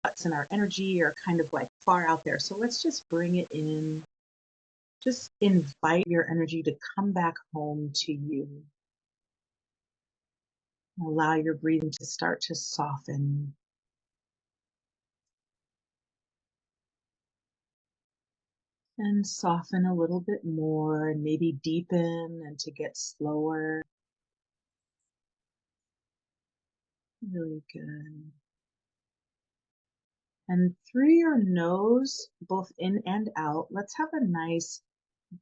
thoughts and our energy are kind of like far out there. So let's just bring it in. Just invite your energy to come back home to you. Allow your breathing to start to soften. And soften a little bit more and maybe deepen and to get slower. Really good. And through your nose, both in and out, let's have a nice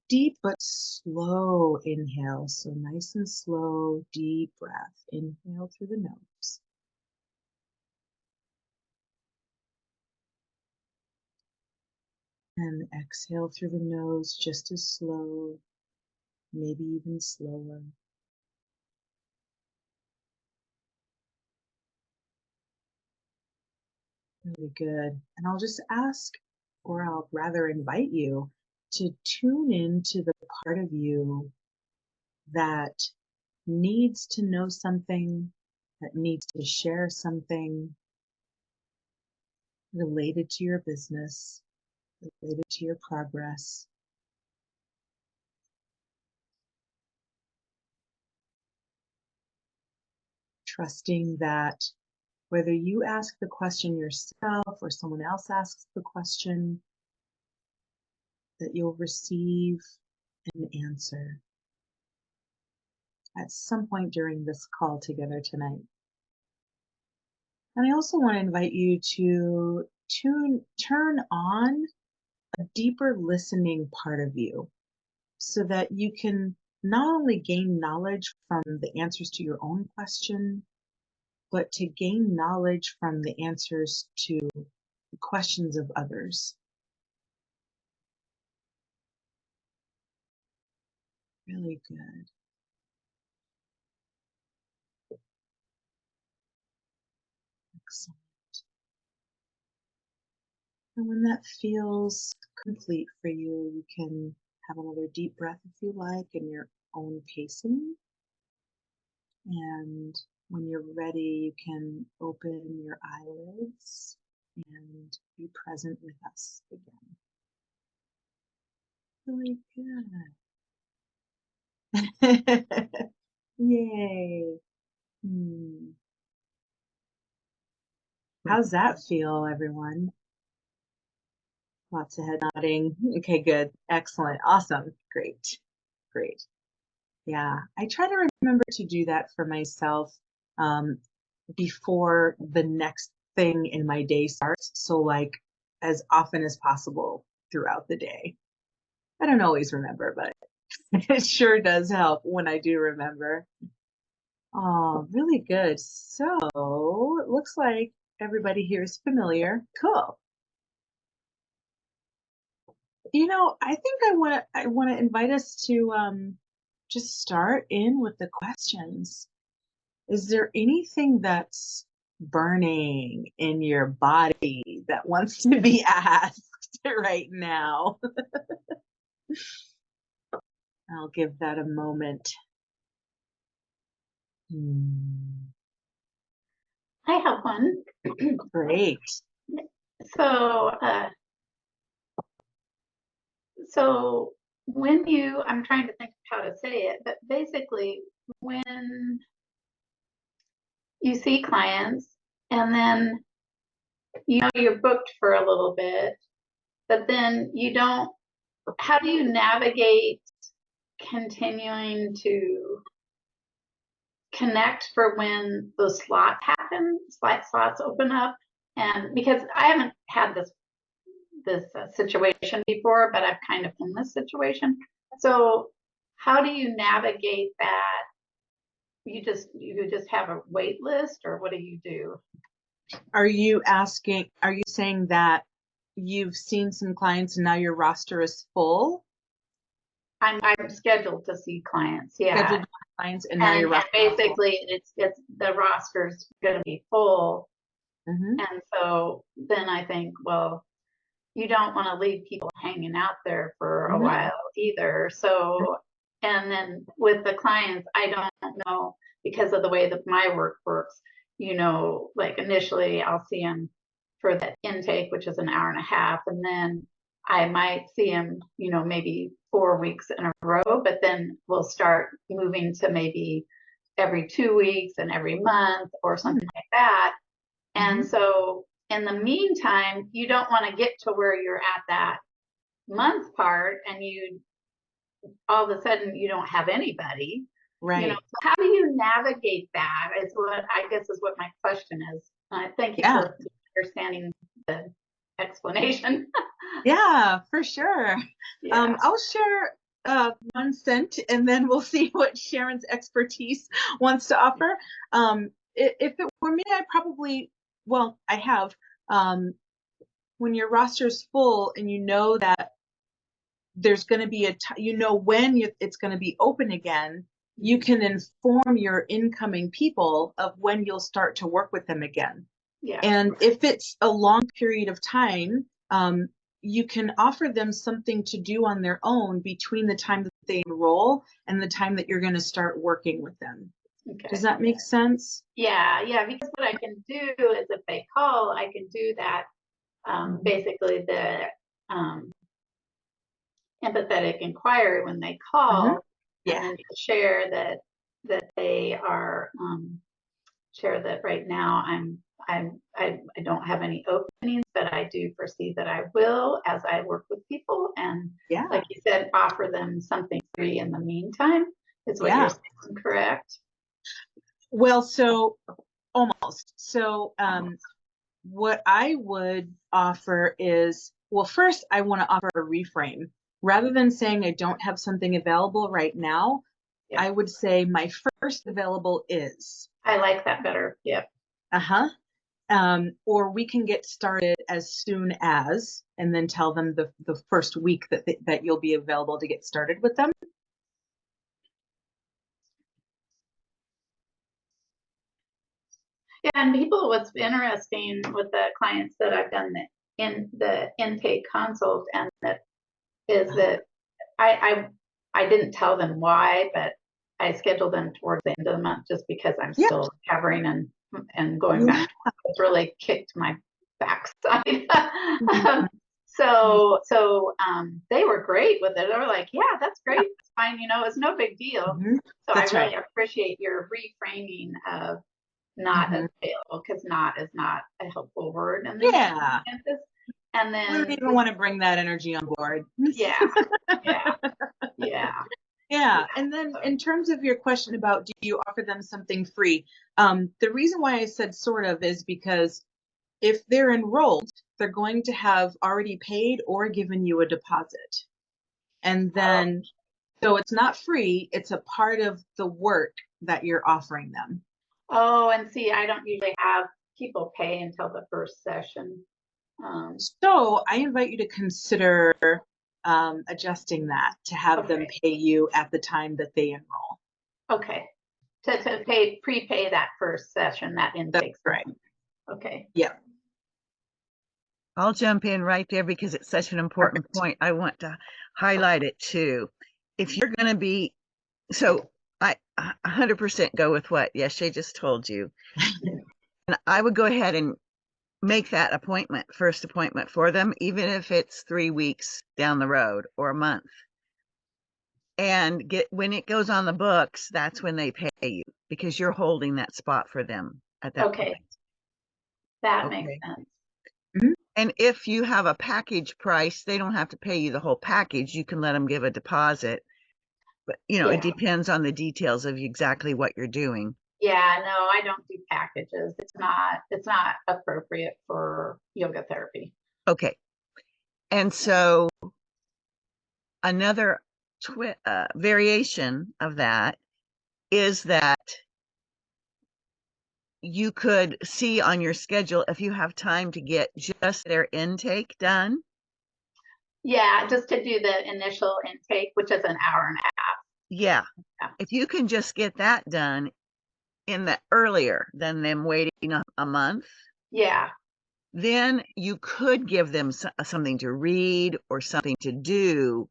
deep but slow inhale. So nice and slow, deep breath. Inhale through the nose. And exhale through the nose just as slow, maybe even slower. Really good. And I'll just ask, or I'll rather invite you to tune into the part of you that needs to know something, that needs to share something related to your business, related to your progress. Trusting that whether you ask the question yourself or someone else asks the question, that you'll receive an answer at some point during this call together tonight. And I also want to invite you to turn on a deeper listening part of you so that you can not only gain knowledge from the answers to your own question, but to gain knowledge from the answers to the questions of others. Really good. Excellent. And when that feels complete for you, you can have another deep breath if you like in your own pacing. And when you're ready, you can open your eyelids and be present with us again. Really good. Yay. How's that feel, everyone? Lots of head nodding. Okay, good. Excellent. Awesome. Great. Great. Yeah, I try to remember to do that for myself before the next thing in my day starts. So like as often as possible throughout the day. I don't always remember, but it sure does help when I do remember. Oh, really good. So it looks like everybody here is familiar. Cool. You know, I think I want to invite us to just start in with the questions. Is there anything that's burning in your body that wants to be asked right now? I'll give that a moment. I have one. Great. So when you, I'm trying to think how to say it, but basically when you see clients and then you know you're booked for a little bit, but then you don't, how do you navigate continuing to connect for when those slots happen, slots open up? And because I haven't had this situation before, but I'm kind of in this situation. So how do you navigate that? You just have a wait list, or what do you do? Are you saying that you've seen some clients and now your roster is full? I'm scheduled to see clients, yeah. Scheduled clients and now your roster basically it's the roster's going to be full. And so then I think, well, you don't want to leave people hanging out there for a while either. So, and then with the clients, I don't know, because of the way that my work works, you know, like initially I'll see them for the intake, which is an hour and a half, and then I might see him, maybe 4 weeks in a row, but then we'll start moving to maybe every 2 weeks and every month or something like that. And so in the meantime, you don't want to get to where you're at that month part and you all of a sudden you don't have anybody. Right. So how do you navigate that is what I guess is what my question is. Thank you for understanding the explanation. Yeah, for sure. Yeah. I'll share 1 cent and then we'll see what Sharon's expertise wants to offer. If it were me, I probably, well, I have, when your roster's full and you know that there's going to be when it's going to be open again, you can inform your incoming people of when you'll start to work with them again. Yeah. And if it's a long period of time, you can offer them something to do on their own between the time that they enroll and the time that you're going to start working with them. Okay. Does that make sense? Yeah, because what I can do is if they call, I can do that, basically the empathetic inquiry when they call, and then share that they are share that right now I don't have any openings, but I do foresee that I will as I work with people, and like you said, offer them something free in the meantime. Is what you're saying, correct? Well, so almost. So what I would offer is, well, first I want to offer a reframe. Rather than saying I don't have something available right now, I would say my first available is. I like that better. Yep. Or we can get started as soon as, and then tell them the first week that you'll be available to get started with them. Yeah, and what's interesting with the clients that I've done the intake consult, and that is that I didn't tell them why, but I scheduled them towards the end of the month just because I'm still recovering and going back. It's really kicked my backside. So they were great with it. They were like, yeah, that's great. It's fine. It's no big deal. So I really appreciate your reframing of not available, because not is not a helpful word. And and then we don't even want to bring that energy on board. And then in terms of your question about do you offer them something free, the reason why I said sort of is because if they're enrolled, they're going to have already paid or given you a deposit. And then so it's not free, it's a part of the work that you're offering them. Oh, and see, I don't usually have people pay until the first session. So I invite you to consider adjusting that to have them pay you at the time that they enroll. Okay. To prepay that first session, that intake. That's right. Okay. Yeah. I'll jump in right there because it's such an important point. I want to highlight it too. If you're going to be, so I 100% go with what Yeshe just told you. And I would go ahead and make that first appointment for them, even if it's 3 weeks down the road or a month. And when it goes on the books, that's when they pay you, because you're holding that spot for them at that point. That makes sense. And if you have a package price, they don't have to pay you the whole package. You can let them give a deposit. But, it depends on the details of exactly what you're doing. Yeah, no, I don't do packages. It's not appropriate for yoga therapy. Okay. And so another variation of that is that you could see on your schedule if you have time to get just their intake done. Yeah, just to do the initial intake, which is an hour and a half. Yeah. If you can just get that done in the earlier than them waiting a month. Yeah. Then you could give them something to read or something to do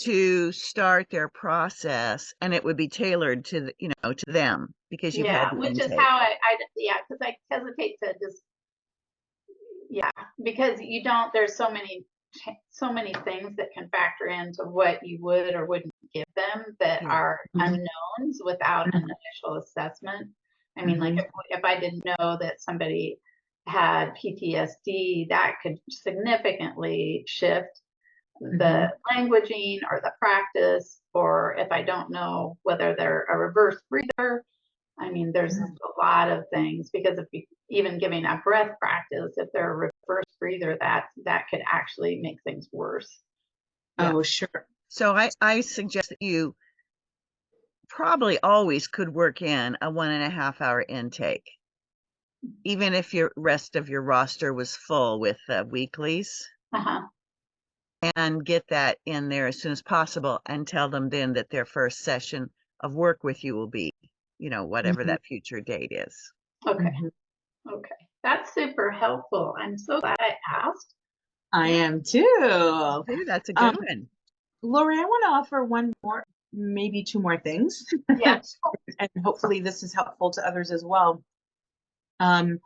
to start their process, and it would be tailored to to them, because you've had the which intake. is how because I hesitate to just because you don't, there's so many things that can factor into what you would or wouldn't give them that are unknowns without an initial assessment. I mean, like if I didn't know that somebody had PTSD, that could significantly shift the languaging or the practice, or if I don't know whether they're a reverse breather. I mean, there's a lot of things, because if you, even giving a breath practice, if they're a reverse breather, that could actually make things worse. Oh, sure. So I suggest that you probably always could work in a 1.5 hour intake, even if your rest of your roster was full with weeklies. And get that in there as soon as possible, and tell them then that their first session of work with you will be, you know, whatever that future date is. Okay. Okay. That's super helpful. I'm so glad I asked. I am too. That's a good one. Laurie, I want to offer one more, maybe two more things. Yeah. And hopefully this is helpful to others as well. When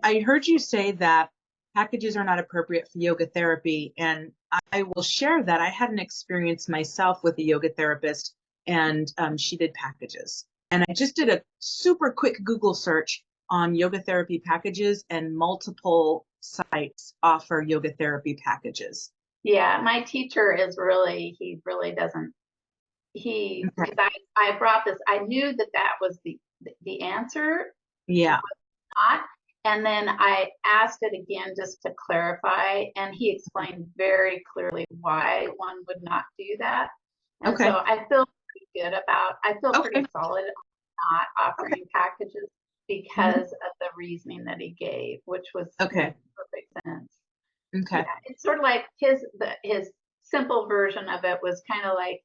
I heard you say that packages are not appropriate for yoga therapy, and I will share that I had an experience myself with a yoga therapist, and she did packages. And I just did a super quick Google search on yoga therapy packages, and multiple sites offer yoga therapy packages. Yeah, my teacher is really, he really doesn't, because I brought this, I knew that was the answer. Yeah. Not. And then I asked it again just to clarify, and he explained very clearly why one would not do that. And so I feel pretty good about, I feel pretty solid on not offering packages because of the reasoning that he gave, which was perfect sense. Okay. Yeah, it's sort of like his simple version of it was kind of like,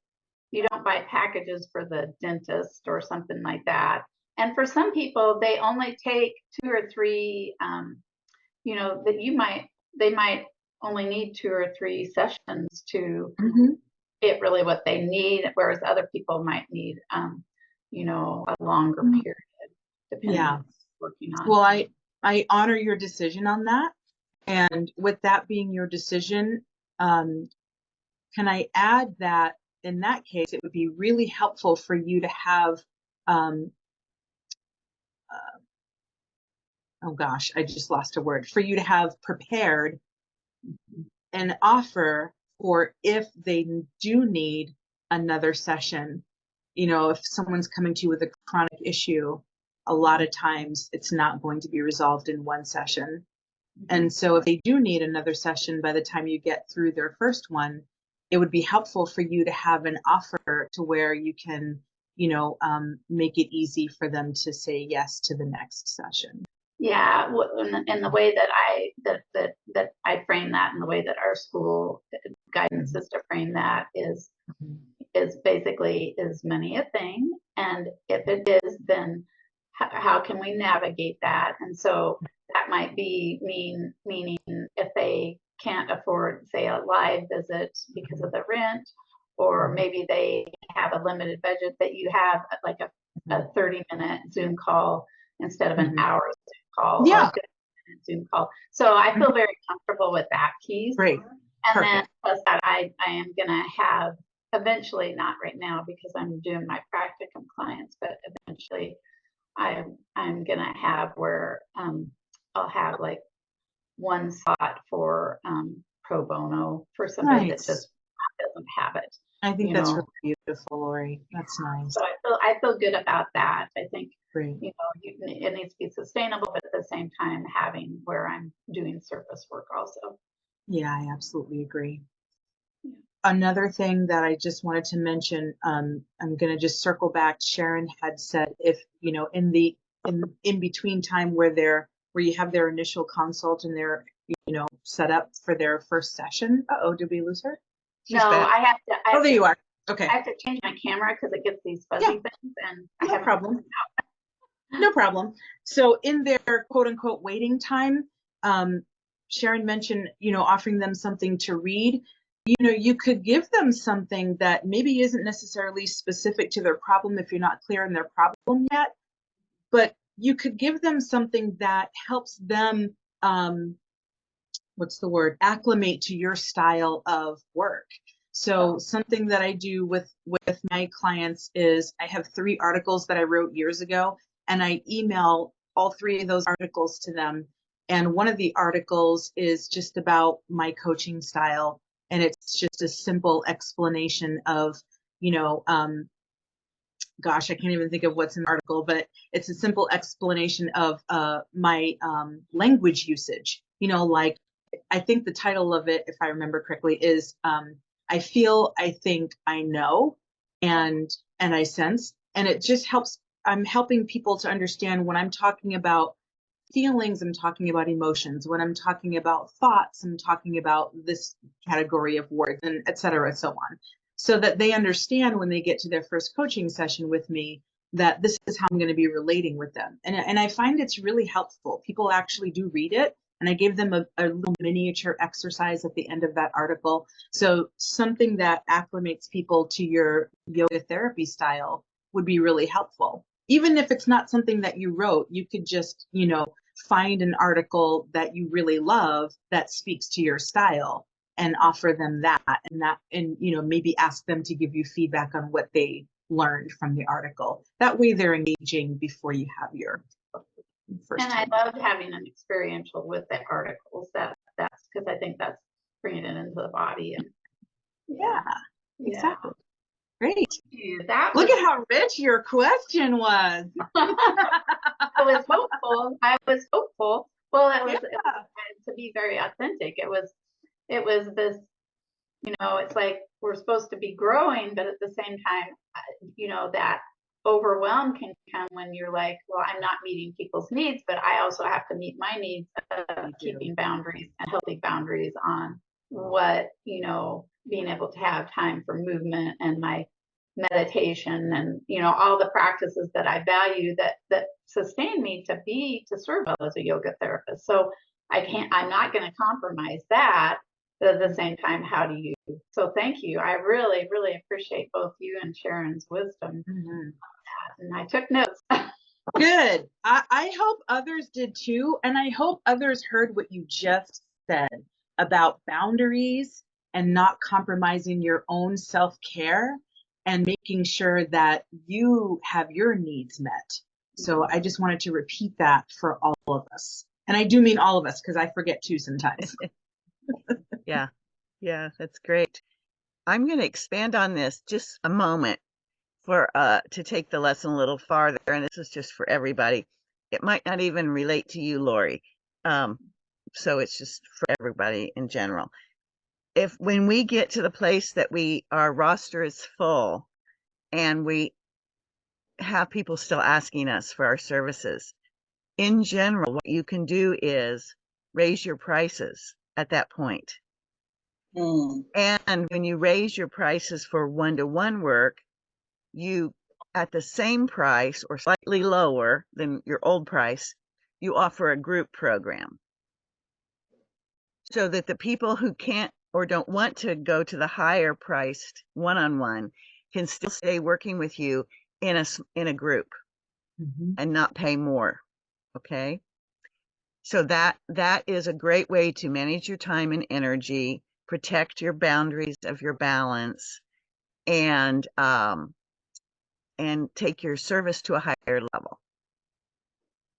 you don't buy packages for the dentist or something like that. And for some people, they only take 2 or 3, you know, that they might only need 2 or 3 sessions to get really what they need, whereas other people might need, you know, a longer period, depending on what you're working on. Well, I honor your decision on that. And with that being your decision, can I add that in that case, it would be really helpful for you to have, oh gosh, I just lost a word, for you to have prepared an offer for if they do need another session. You know, if someone's coming to you with a chronic issue, a lot of times it's not going to be resolved in one session. And so if they do need another session by the time you get through their first one, it would be helpful for you to have an offer to where you can, you know, make it easy for them to say yes to the next session. Yeah, and the way that I frame that, and the way that our school guidance is to frame that is basically, is money a thing? And if it is, then how can we navigate that? And so that might be meaning if they can't afford, say, a live visit because of the rent, or maybe they have a limited budget, that you have like a 30-minute Zoom call instead of an hour Zoom call, or a 50-minute Zoom call. So I feel very comfortable with that piece. Great. And then plus that I am gonna have eventually, not right now because I'm doing my practicum clients, but eventually I'm gonna have where I'll have like one slot for pro bono for somebody that just doesn't have it. I think that's really beautiful, Laurie. That's nice. So I feel good about that. I think Great. You know, it needs to be sustainable, but at the same time having where I'm doing service work also. Yeah, I absolutely agree. Another thing that I just wanted to mention, I'm going to just circle back. Sharon had said, if, you know, in between time where you have their initial consult and they're, you know, set up for their first session. Uh-oh, did we lose her? No, I have to. Oh, there you are. Okay. I have to change my camera because it gets these fuzzy things, and no problem. No problem. So in their quote unquote waiting time, Sharon mentioned, you know, offering them something to read. You know, you could give them something that maybe isn't necessarily specific to their problem if you're not clear on their problem yet, but you could give them something that helps them what's the word, acclimate to your style of work. So something that I do with my clients is I have 3 articles that I wrote years ago, and I email all 3 of those articles to them. And one of the articles is just about my coaching style. And it's just a simple explanation of, you know, gosh, I can't even think of what's in the article, but it's a simple explanation of my language usage. You know, like, I think the title of it, if I remember correctly, is I feel, I think, I know, and I sense. And it just helps. I'm helping people to understand when I'm talking about feelings, I'm talking about emotions. When I'm talking about thoughts, I'm talking about this category of words, and et cetera, so on. So that they understand when they get to their first coaching session with me that this is how I'm going to be relating with them. And I find it's really helpful. People actually do read it. And I gave them a little miniature exercise at the end of that article. So something that acclimates people to your yoga therapy style would be really helpful. Even if it's not something that you wrote, you could just, you know, find an article that you really love that speaks to your style and offer them that, and you know, maybe ask them to give you feedback on what they learned from the article. That way they're engaging before you have your first and time. I loved having an experiential with the articles. That's because I think that's bringing it into the body. And yeah, exactly. Great. That Look at how rich your question was. I was hopeful. Well, it was to be very authentic. It was this, you know, it's like we're supposed to be growing, but at the same time, you know, that overwhelm can come when you're like, well, I'm not meeting people's needs, but I also have to meet my needs of keeping boundaries and healthy boundaries on what, you know, being able to have time for movement and my meditation and, you know, all the practices that I value that sustain me to serve well as a yoga therapist. So I'm not going to compromise that. But at the same time, how do you? So thank you. I really, really appreciate both you and Sharon's wisdom. And I took notes. Good. I hope others did too. And I hope others heard what you just said about boundaries and not compromising your own self-care and making sure that you have your needs met. So I just wanted to repeat that for all of us. And I do mean all of us because I forget too sometimes. Yeah, that's great. I'm going to expand on this just a moment for to take the lesson a little farther, and this is just for everybody. It might not even relate to you, Laurie. So it's just for everybody in general. When we get to the place that our roster is full and we have people still asking us for our services, in general, what you can do is raise your prices at that point. And when you raise your prices for one-to-one work, you, at the same price or slightly lower than your old price, you offer a group program so that the people who can't or don't want to go to the higher priced one-on-one can still stay working with you in a group and not pay more. Okay. So that is a great way to manage your time and energy, protect your boundaries of your balance, and take your service to a higher level.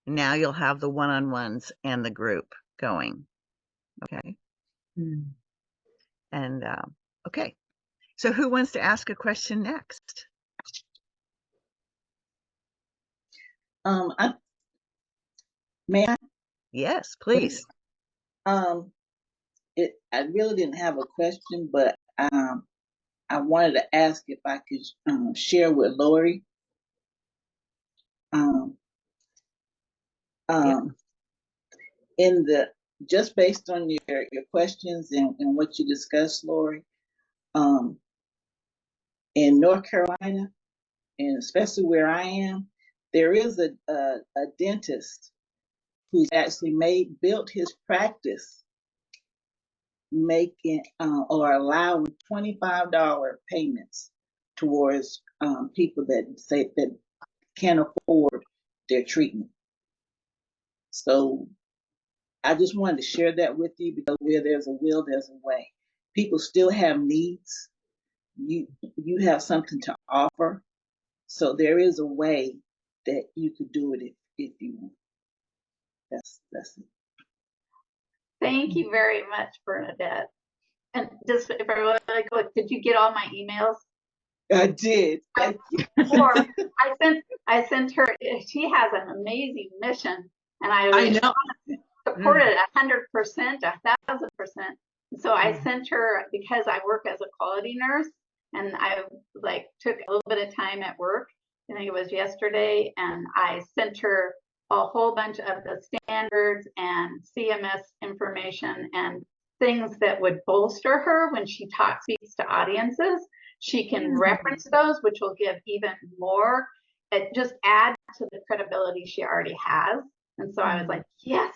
Now you'll have the one-on-ones and the group going. Okay. And okay. So who wants to ask a question next? May I? Yes, please. I really didn't have a question, but I wanted to ask if I could share with Laurie. Just based on your questions and what you discussed, Laurie, in North Carolina, and especially where I am, there is a dentist who's actually built his practice making or allowing $25 payments towards people that can't afford their treatment. So I just wanted to share that with you because where there's a will, there's a way. People still have needs. You have something to offer. So there is a way that you could do it if you want. That's it. Thank you very much, Bernadette. And just if I really go, did you get all my emails? I did. Thank you. Or I sent her. She has an amazing mission, and I know. support it 100%, 1,000%. So I sent her, because I work as a quality nurse, and I like took a little bit of time at work. I think it was yesterday, and I sent her a whole bunch of the standards and CMS information and things that would bolster her when she speaks to audiences. She can reference those, which will give even more. It just adds to the credibility she already has. And so I was like, yes.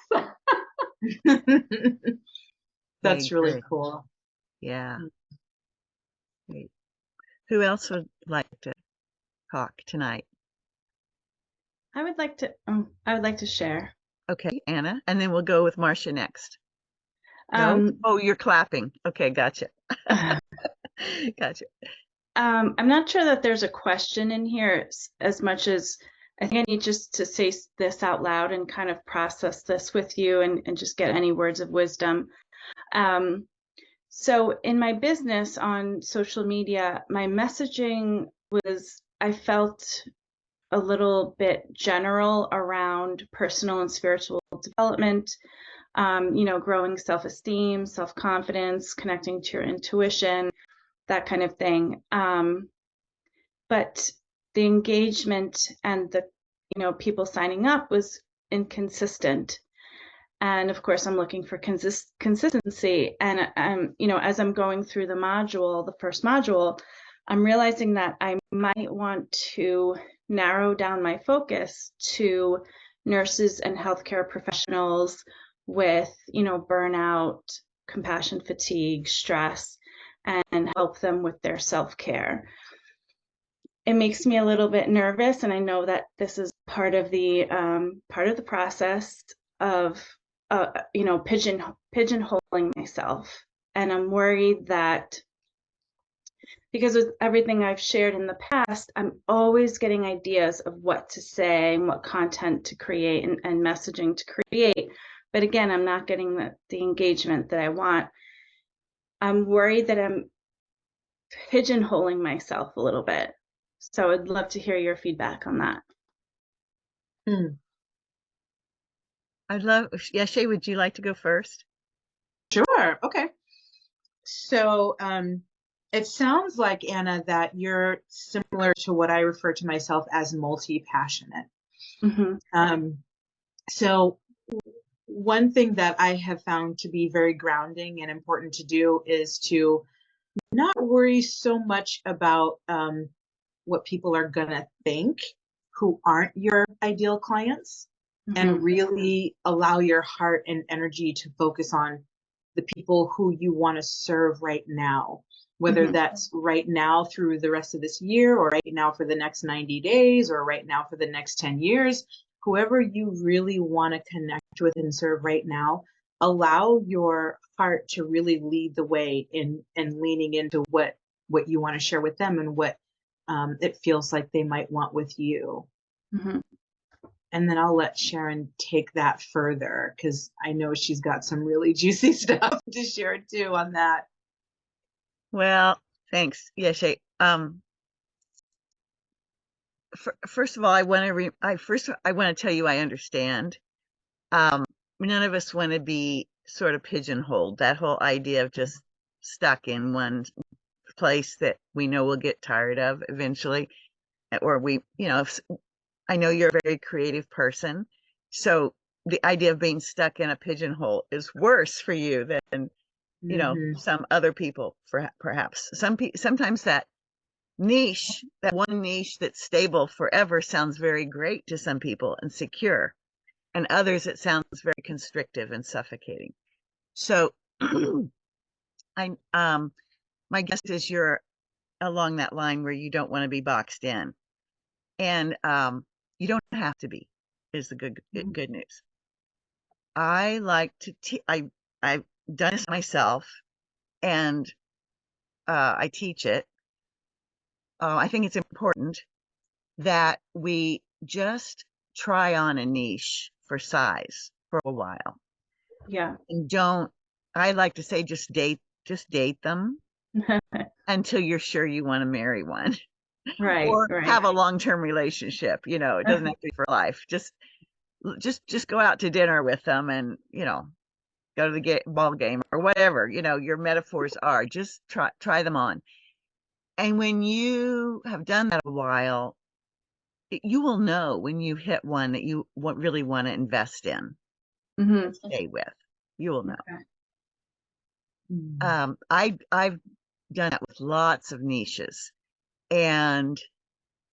That's really cool. Yeah. Great. Who else would like to talk tonight? I would like to share. Okay, Anna, and then we'll go with Marcia next. No? Oh, you're clapping. Okay, gotcha. Gotcha. I'm not sure that there's a question in here as much as I think I need just to say this out loud and kind of process this with you and just get any words of wisdom. So in my business on social media, my messaging was, I felt a little bit general around personal and spiritual development, growing self-esteem, self-confidence, connecting to your intuition, that kind of thing. But the engagement and the, people signing up was inconsistent. And of course, I'm looking for consistency. And as I'm going through the first module, I'm realizing that I might want to narrow down my focus to nurses and healthcare professionals with, burnout, compassion fatigue, stress, and help them with their self-care. It makes me a little bit nervous, and I know that this is part of the process of pigeonholing myself. And I'm worried that because with everything I've shared in the past, I'm always getting ideas of what to say and what content to create and messaging to create. But again, I'm not getting the engagement that I want. I'm worried that I'm pigeonholing myself a little bit. So I'd love to hear your feedback on that. Yeshe, would you like to go first? Sure. Okay. So it sounds like, Anna, that you're similar to what I refer to myself as multi-passionate. So one thing that I have found to be very grounding and important to do is to not worry so much about what people are going to think who aren't your ideal clients, and really allow your heart and energy to focus on the people who you want to serve right now, whether that's right now through the rest of this year, or right now for the next 90 days, or right now for the next 10 years. Whoever you really want to connect with and serve right now, allow your heart to really lead the way in leaning into what you want to share with them and what it feels like they might want with you. And then I'll let Sharon take that further, because I know she's got some really juicy stuff to share too on that. Well, thanks, Yeshe. First of all, I want to tell you I understand. None of us want to be sort of pigeonholed. That whole idea of just stuck in one place that we know we'll get tired of eventually, or I know you're a very creative person, so the idea of being stuck in a pigeonhole is worse for you than some other people, perhaps. Sometimes that one niche that's stable forever sounds very great to some people and secure, and others it sounds very constrictive and suffocating. So my guess is you're along that line where you don't want to be boxed in, and you don't have to be, is the good news. I like to I've done this myself, and I teach it. I think it's important that we just try on a niche for size for a while, Yeah. and don't. I like to say just date them until you're sure you want to marry one Right, or right. have a long-term relationship. It doesn't have to be for life. Just go out to dinner with them, and go to the ball game or whatever your metaphors are. Just try them on, and when you have done that a while, you will know when you hit one that you really want to invest in, Mm-hmm. stay with. You will know. Okay. I've done that with lots of niches, and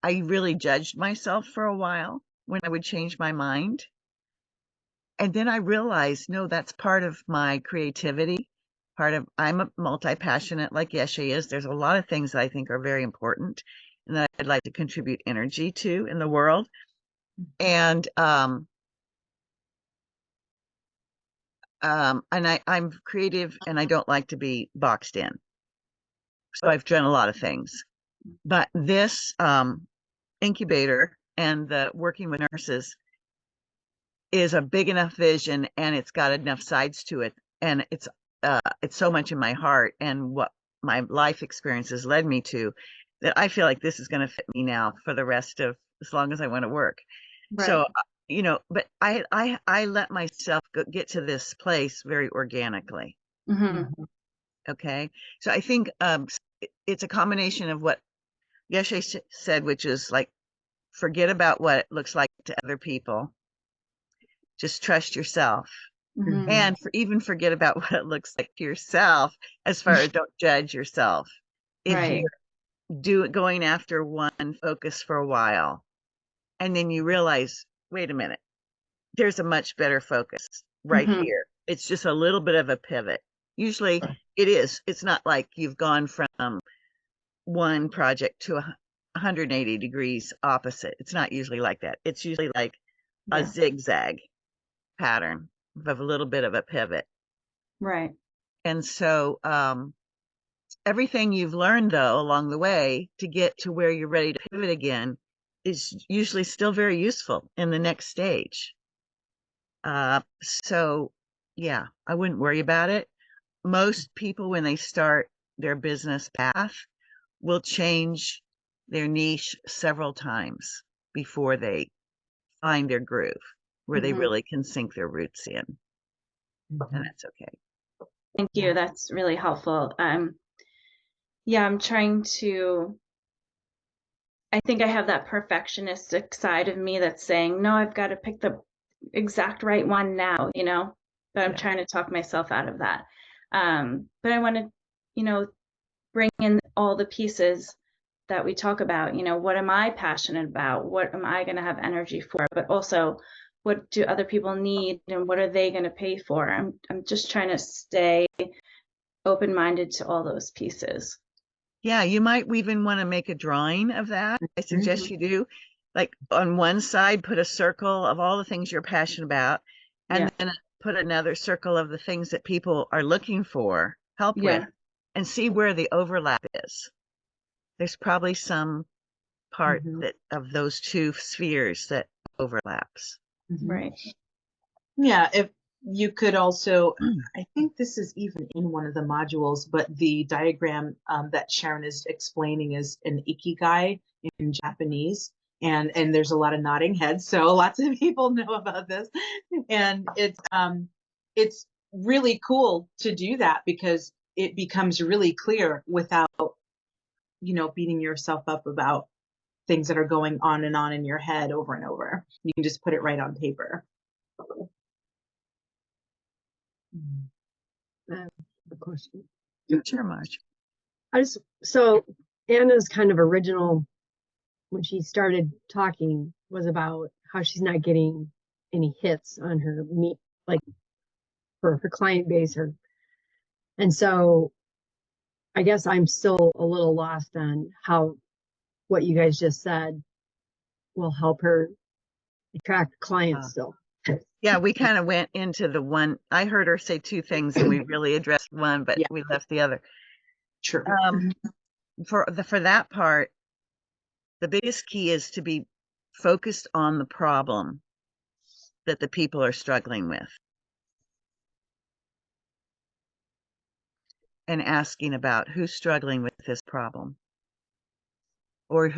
I really judged myself for a while when I would change my mind. And then I realized, no, that's part of my creativity. I'm a multi-passionate like Yeshe is. There's a lot of things that I think are very important and that I'd like to contribute energy to in the world. And I'm creative, and I don't like to be boxed in. So I've done a lot of things. But this incubator and the working with nurses is a big enough vision, and it's got enough sides to it, and it's so much in my heart and what my life experiences led me to, that I feel like this is going to fit me now for the rest of as long as I want to work. Right. So but I let myself get to this place very organically. Mm-hmm. Okay, so I think it's a combination of what Yeshe said, which is like, forget about what it looks like to other people. Just trust yourself. Mm-hmm. And even forget about what it looks like to yourself, as far as don't judge yourself. If Right. you're going after one focus for a while, and then you realize, wait a minute, there's a much better focus right Mm-hmm. here. It's just a little bit of a pivot. Usually it is. It's not like you've gone from one project to 180 degrees opposite. It's not usually like that. It's usually like a zigzag pattern of a little bit of a pivot. Right. And so everything you've learned, though, along the way to get to where you're ready to pivot again is usually still very useful in the next stage. So, yeah, I wouldn't worry about it. Most people, when they start their business path, will change their niche several times before they find their groove where they really can sink their roots in. And that's okay. Thank you. That's really helpful. Yeah, I'm trying to, I think I have that perfectionistic side of me that's saying, no, I've got to pick the exact right one now, but I'm trying to talk myself out of that. But I want to, bring in all the pieces that we talk about. What am I passionate about? What am I going to have energy for? But also, what do other people need, and what are they going to pay for? I'm just trying to stay open-minded to all those pieces. Yeah, you might even want to make a drawing of that. I suggest you do. Like, on one side, put a circle of all the things you're passionate about, and then put another circle of the things that people are looking for help with, and see where the overlap is. There's probably some part that of those two spheres that overlaps. Right. Yeah, if you could also, I think this is even in one of the modules, but the diagram that Sharon is explaining is an ikigai in Japanese. And there's a lot of nodding heads, so lots of people know about this. And it's really cool to do that, because it becomes really clear without, beating yourself up about things that are going on and in your head over and over. You can just put it right on paper. A question. Sure, Marge. So Anna's kind of original, when she started talking, was about how she's not getting any hits on her meet, like for her client base, and so I guess I'm still a little lost on how what you guys just said will help her attract clients still. Yeah, we kind of went into the one. I heard her say two things, and we really addressed one, but Yeah. we left the other. True. For that part, the biggest key is to be focused on the problem that the people are struggling with, and asking about who's struggling with this problem, or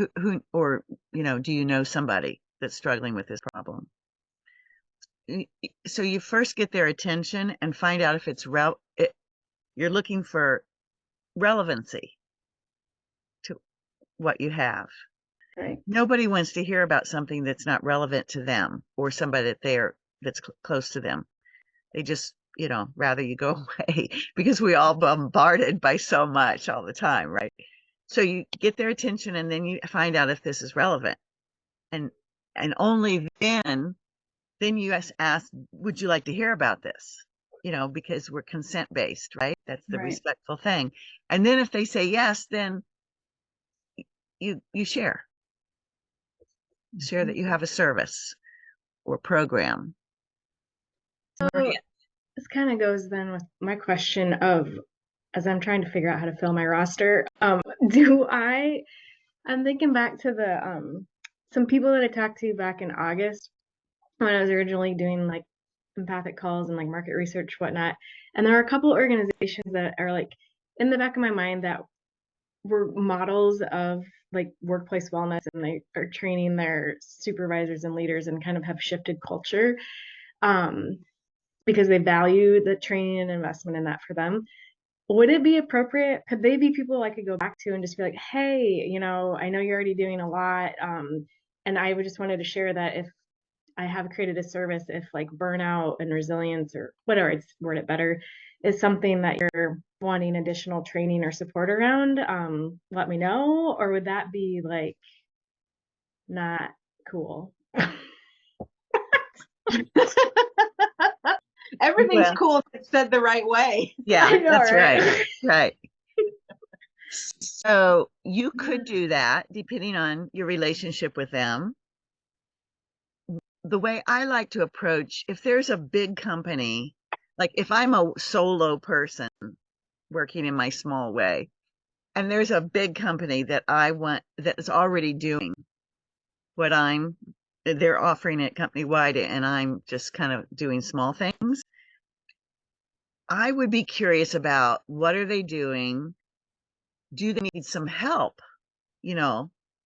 or do you know somebody that's struggling with this problem? So you first get their attention and find out if it's you're looking for relevancy to what you have. Right. Nobody wants to hear about something that's not relevant to them or somebody that's close to them. They just, rather you go away, because we all bombarded by so much all the time, right? So you get their attention, and then you find out if this is relevant, and only then you ask, would you like to hear about this? Because we're consent based, right? That's the Right. respectful thing. And then if they say yes, then you share that you have a service or program. So this kind of goes then with my question of, as I'm trying to figure out how to fill my roster, I'm thinking back to the some people that I talked to back in August when I was originally doing like empathic calls and like market research, whatnot. And there are a couple organizations that are like in the back of my mind that were models of like workplace wellness, and they are training their supervisors and leaders and kind of have shifted culture because they value the training and investment in that for them. Would it be appropriate? Could they be people I could go back to and just be like, hey, I know you're already doing a lot. And I just wanted to share that if I have created a service, if like burnout and resilience or whatever, it's word it better, is something that you're wanting additional training or support around, let me know. Or would that be like not cool? Everything's cool if it's said the right way. Yeah, I know, that's right? right. So you could do that depending on your relationship with them. The way I like to approach, if there's a big company, like if I'm a solo person working in my small way, and there's a big company that I want that is already doing what they're offering it company wide, and I'm just kind of doing small things, I would be curious about what are they doing? Do they need some help,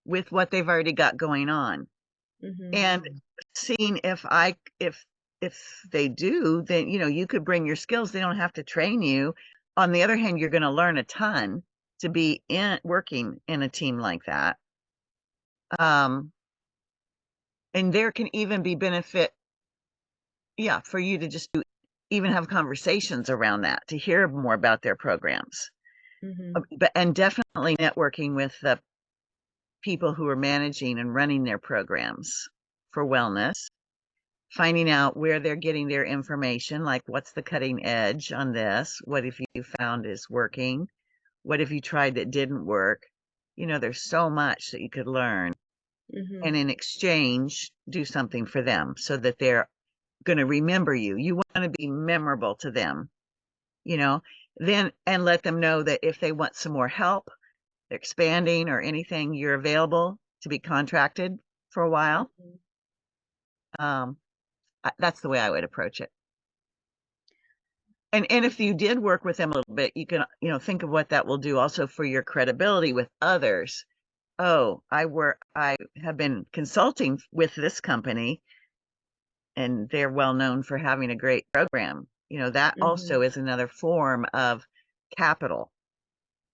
with what they've already got going on? Mm-hmm. And seeing if they do, then, you could bring your skills. They don't have to train you. On the other hand, you're going to learn a ton to be working in a team like that. And there can even be benefit, for you to just even have conversations around that, to hear more about their programs. Mm-hmm. And definitely networking with the people who are managing and running their programs for wellness, finding out where they're getting their information, like what's the cutting edge on this? What have you found is working? What have you tried that didn't work? There's so much that you could learn. Mm-hmm. And in exchange, do something for them so that they're going to remember you. You want to be memorable to them, then, and let them know that if they want some more help, they're expanding or anything, you're available to be contracted for a while. That's the way I would approach it. And if you did work with them a little bit, you can, think of what that will do also for your credibility with others. Oh, I have been consulting with this company, and they're well known for having a great program. That also is another form of capital.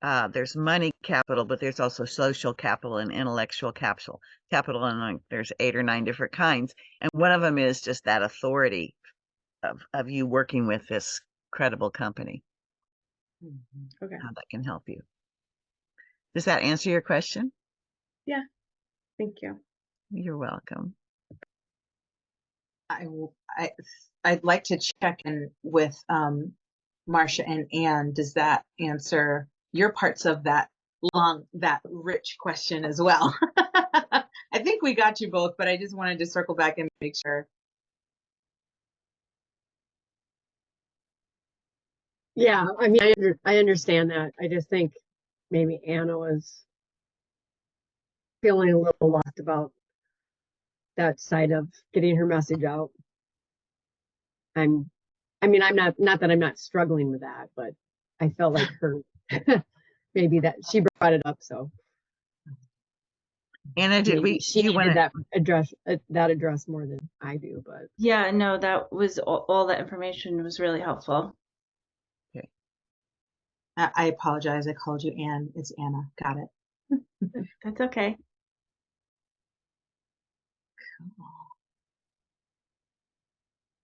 There's money capital, but there's also social capital and intellectual capital, and there's 8 or 9 different kinds. And one of them is just that authority of you working with this credible company. Okay. How that can help you. Does that answer your question? Yeah. Thank you. You're welcome. I'd like to check in with Marcia and Anne. Does that answer your parts of that rich question as well? I think we got you both, but I just wanted to circle back and make sure. Yeah, I mean, I understand that. I just think maybe Anna was feeling a little lost about that side of getting her message out. I mean, I'm not that I'm not struggling with that, but I felt like her, maybe that she brought it up, so Anna, did maybe we, she do you want needed to, that address more than I do, but Yeah, no, that was all that information was really helpful. I apologize. I called you Ann. It's Anna. Got it. That's okay.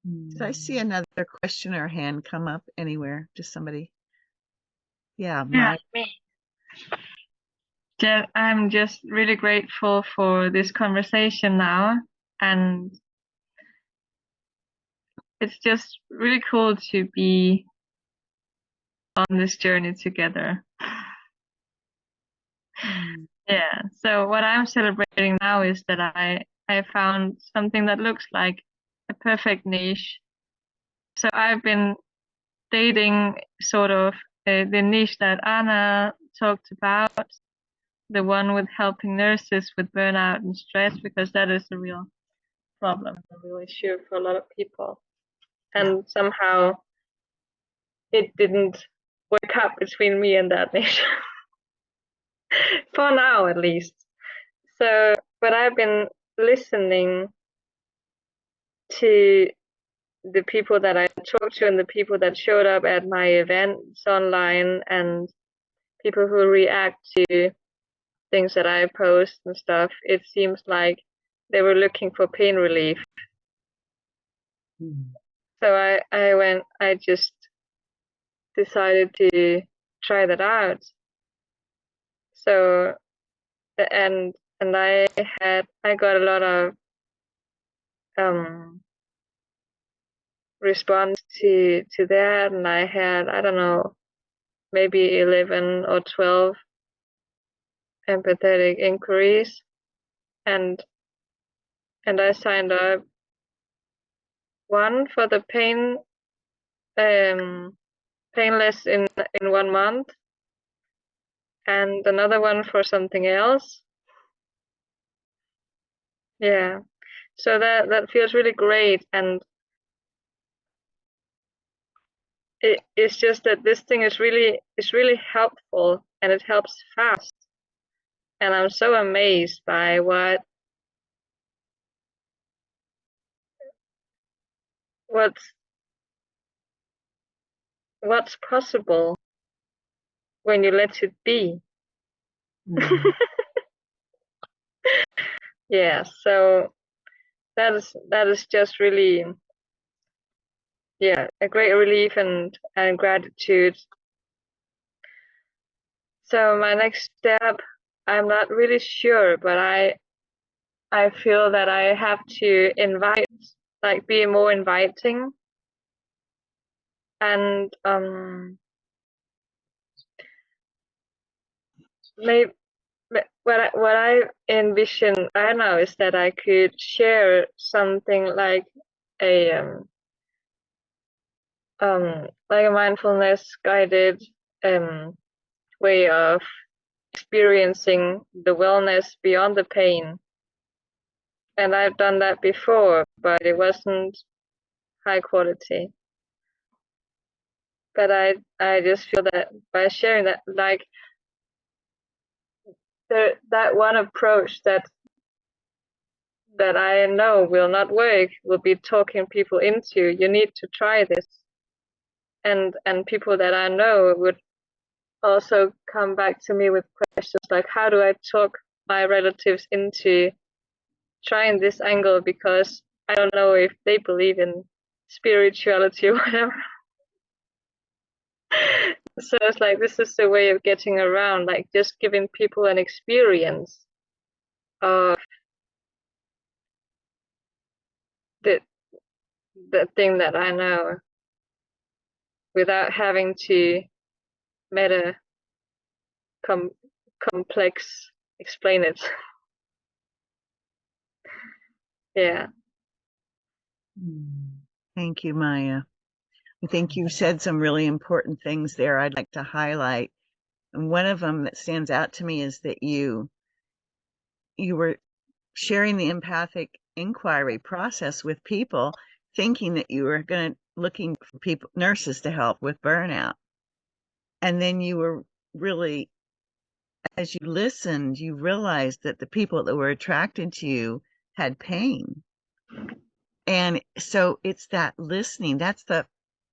did I see another question or hand come up anywhere? Just somebody? Yeah, Yeah, me. I'm just really grateful for this conversation now, and it's just really cool to be on this journey together. Yeah, so what I'm celebrating now is that I found something that looks like a perfect niche. So I've been dating sort of the niche that Anna talked about, the one with helping nurses with burnout and stress, because that is a real problem, a real issue for a lot of people. And somehow it didn't work out between me and that niche. For now, at least. So, but I've been listening to the people that I talked to and the people that showed up at my events online and people who react to things that I post and stuff. It seems like they were looking for pain relief. So I just decided to try that out. So, and I got a lot of response to that, and I had, I don't know, maybe 11 or 12 empathetic inquiries, and I signed up, one for the painless in 1 month, and another one for something else. Yeah, so that feels really great, and it's just that this thing is really helpful, and it helps fast, and I'm so amazed by what's possible when you let it be. Yeah, so that is just really, yeah, a great relief and gratitude. So my next step, I'm not really sure, but I feel that I have to invite, like, be more inviting, and maybe what I envision, I don't know, is that I could share something like a like a mindfulness guided way of experiencing the wellness beyond the pain. And I've done that before, but it wasn't high quality. But I just feel that by sharing that, like, that one approach that I know will not work will be talking people into, you need to try this. And people that I know would also come back to me with questions like, how do I talk my relatives into trying this angle, because I don't know if they believe in spirituality or whatever. So it's like, this is a way of getting around, like, just giving people an experience of the thing that I know without having to meta complex explain it. Yeah. Thank you, Maja. I think you said some really important things there I'd like to highlight. And one of them that stands out to me is that you were sharing the empathic inquiry process with people, thinking that you were looking for people, nurses, to help with burnout. And then you were really, as you listened, you realized that the people that were attracted to you had pain. And so it's that listening. That's the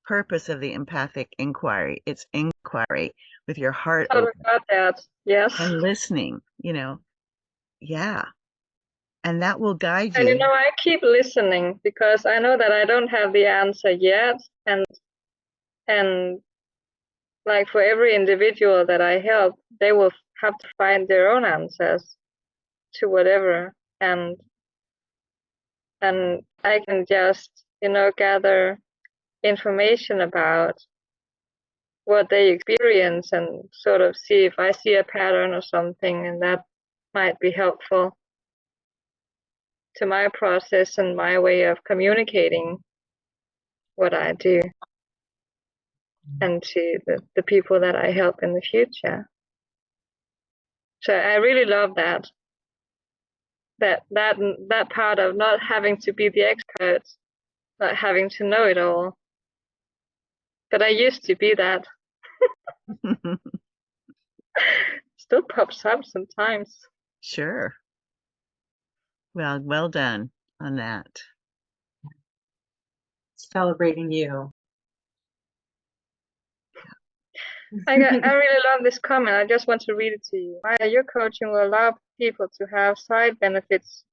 purpose of the empathic inquiry. It's inquiry with your heart Thought open about that. Yes. and listening, yeah. And that will guide And you. I keep listening because I know that I don't have the answer yet. And like for every individual that I help, they will have to find their own answers to whatever. And I can just, gather information about what they experience and sort of see if I see a pattern or something, and that might be helpful to my process and my way of communicating what I do and to the people that I help in the future. So I really love that part of not having to be the expert, not having to know it all. But I used to be that. Still pops up sometimes. Sure. Well done on that. Celebrating you. I really love this comment. I just want to read it to you. Maja, your coaching will allow people to have side benefits,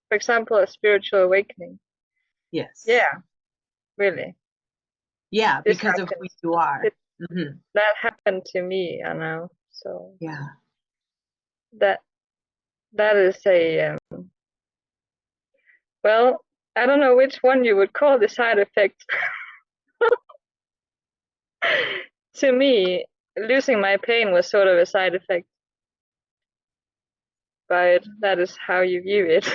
for example, a spiritual awakening. Yes. Yeah, really. Yeah, This because of who you are. That happened to me, I know. So yeah, that is a well, I don't know which one you would call the side effect. To me, losing my pain was sort of a side effect, but that is how you view it.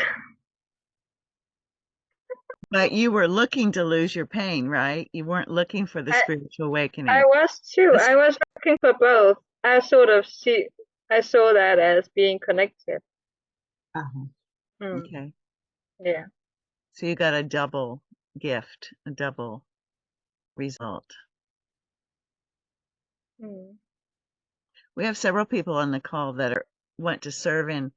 But you were looking to lose your pain, right? You weren't looking for the spiritual awakening. I was too. I was looking for both. I saw that as being connected. Okay. Yeah. So you got a double gift, a double result. We have several people on the call that want to serve in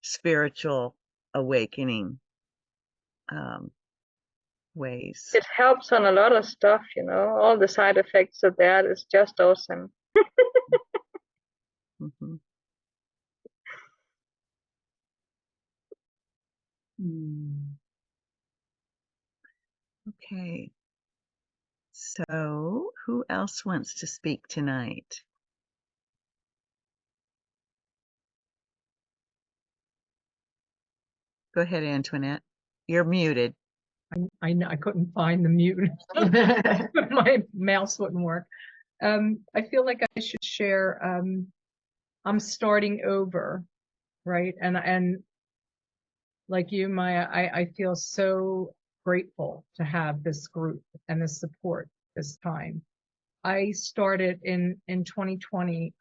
spiritual awakening ways. It helps on a lot of stuff, all the side effects of that is just awesome. Okay. So who else wants to speak tonight? Go ahead, Antoinette. You're muted. I know I couldn't find the mute. My mouse wouldn't work. I feel like I should share. I'm starting over, right? And like you, Maja, I feel so grateful to have this group and this support this time. I started in 2020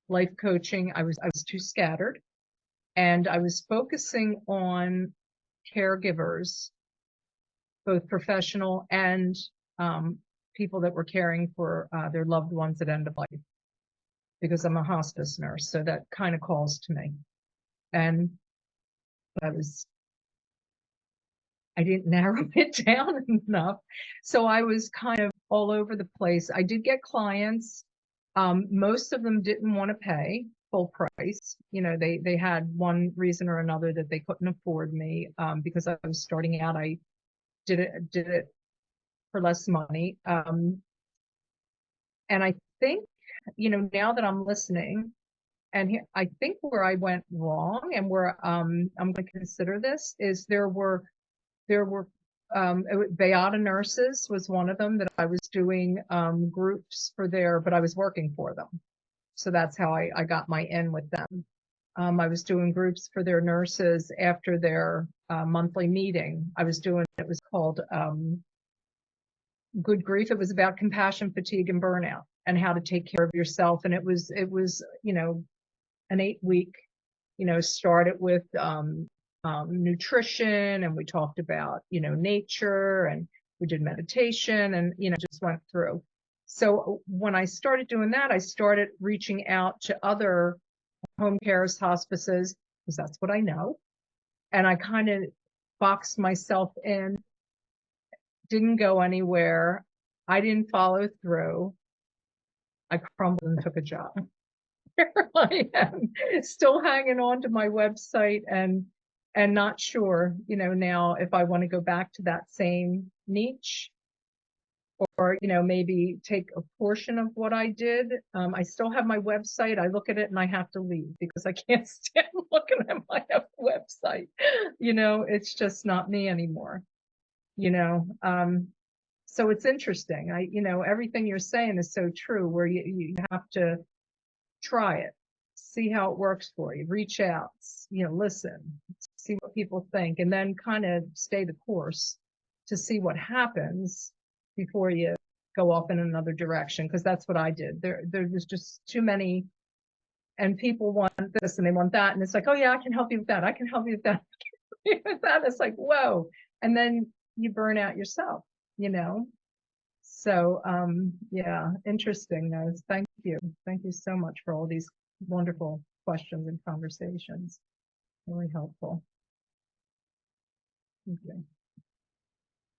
life coaching. I was too scattered, and I was focusing on caregivers, both professional and people that were caring for their loved ones at end of life, because I'm a hospice nurse, so that kind of calls to me. And I didn't narrow it down enough, so I was kind of all over the place. I did get clients. Most of them didn't want to pay full price. They had one reason or another that they couldn't afford me. Because I was starting out, I did it for less money. And I think, now that I'm listening, and I think where I went wrong, and where I'm going to consider this, is there were Beata nurses was one of them that I was doing groups for but I was working for them. So that's how I got my in with them. I was doing groups for their nurses after their monthly meeting. It was called good grief, it was about compassion fatigue and burnout and how to take care of yourself. And it was, you know, an 8-week, you know, started with nutrition, and we talked about, you know, nature, and we did meditation, and, you know, just went through. So when I started doing that, I started reaching out to other home cares, hospices, because that's what I know. And I kind of boxed myself in, didn't go anywhere. I didn't follow through. I crumbled and took a job. Here I am, still hanging on to my website and not sure, you know, now if I want to go back to that same niche, or, you know, maybe take a portion of what I did. I still have my website. I look at it and I have to leave because I can't stand looking at my website. You know, it's just not me anymore, you know. So it's interesting. You know, everything you're saying is so true, where you have to try it, see how it works for you, reach out, you know, listen, see what people think, and then kind of stay the course to see what happens before you go off in another direction. Because that's what I did. There's just too many, and people want this and they want that, and it's like, oh yeah, I can help you with that, I can help you with that, with that. It's like, whoa. And then you burn out yourself, you know. So yeah, interesting though. Thank you so much for all these wonderful questions and conversations. Really helpful. Okay.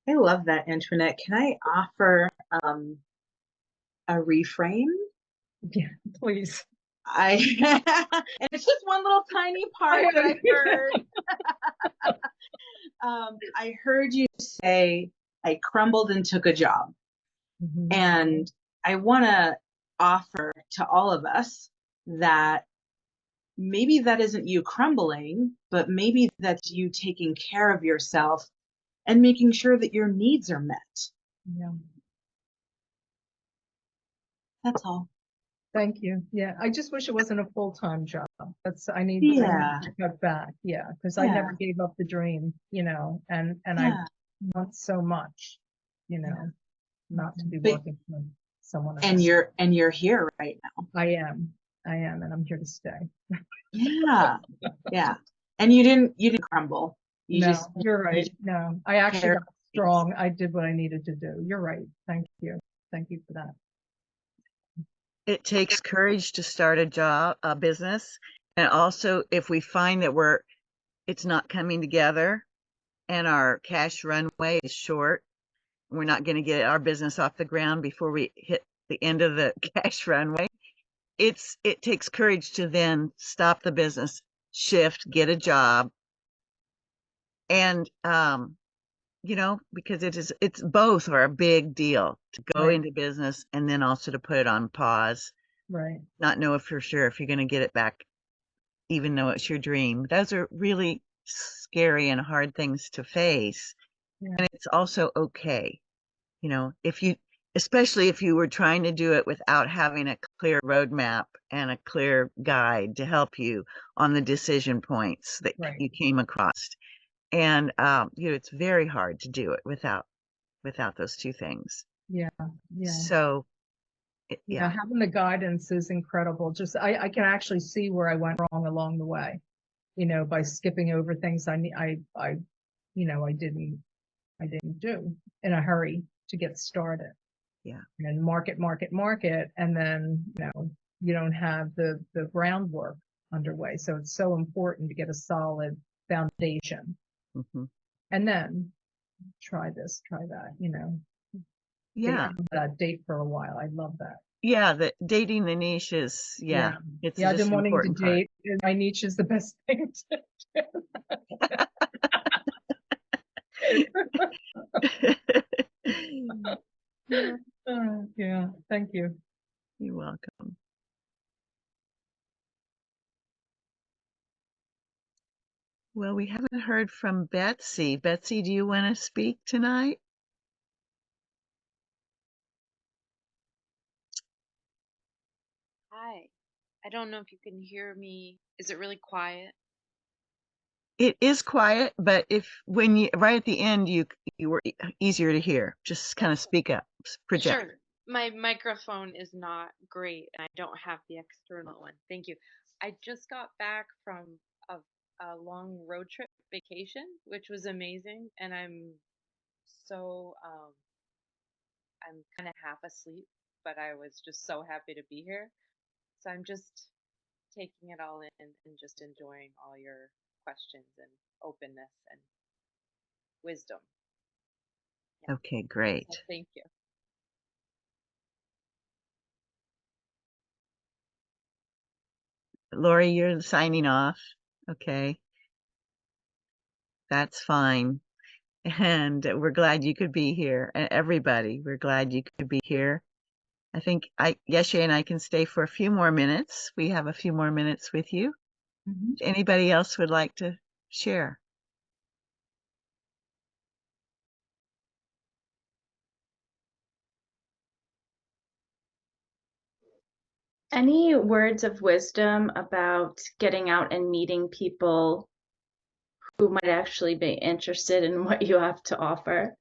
I love that, Antoinette. Can I offer a reframe? Yeah, please. And it's just one little tiny part that I heard. I heard you say, I crumbled and took a job. Mm-hmm. And I want to offer to all of us that maybe that isn't you crumbling, but maybe that's you taking care of yourself and making sure that your needs are met. Yeah. That's all. Thank you. Yeah, I just wish it wasn't a full-time job. I need to cut back. Yeah, because I never gave up the dream, you know, and I want so much, you know, not to be working for someone else. And you're here right now. I am, and I'm here to stay. Yeah. Yeah. And you didn't crumble. You're right. No, I actually got strong. I did what I needed to do. You're right. Thank you. Thank you for that. It takes courage to start a business. And also, if we find that it's not coming together and our cash runway is short, we're not going to get our business off the ground before we hit the end of the cash runway. It takes courage to then stop the business, shift, get a job. And, you know, because it's both are a big deal to go into business and then also to put it on pause. Right. Not know for sure if you're going to get it back, even though it's your dream. Those are really scary and hard things to face. Yeah. And it's also okay. You know, especially if you were trying to do it without having a clear roadmap and a clear guide to help you on the decision points that you came across. And, you know, it's very hard to do it without those two things. Yeah. Yeah. So, yeah, having the guidance is incredible. Just, I can actually see where I went wrong along the way, you know, by skipping over things you know, I didn't do in a hurry to get started. Yeah. And market. And then, you know, you don't have the groundwork underway. So it's so important to get a solid foundation. Mm-hmm. And then try this, try that, you know. Yeah. Date for a while. I love that. Yeah, the dating the niche is, it's I've been wanting to date. Part. My niche is the best thing to do. Yeah, thank you. You're welcome. Well, we haven't heard from Betsy. Betsy, do you want to speak tonight? Hi. I don't know if you can hear me. Is it really quiet? it is quiet, but when you right at the end you were easier to hear. Just kind of speak up, project. Sure. My microphone is not great, and I don't have the external one. Thank you. I just got back from a long road trip vacation, which was amazing, and I'm kind of half asleep, but I was just so happy to be here. So I'm just taking it all in and just enjoying all your questions and openness and wisdom. Yeah. Okay, great. So thank you. Laurie, you're signing off. Okay. That's fine. And we're glad you could be here. And everybody, we're glad you could be here. I think Yeshe and I can stay for a few more minutes. We have a few more minutes with you. Mm-hmm. Anybody else would like to share? Any words of wisdom about getting out and meeting people who might actually be interested in what you have to offer?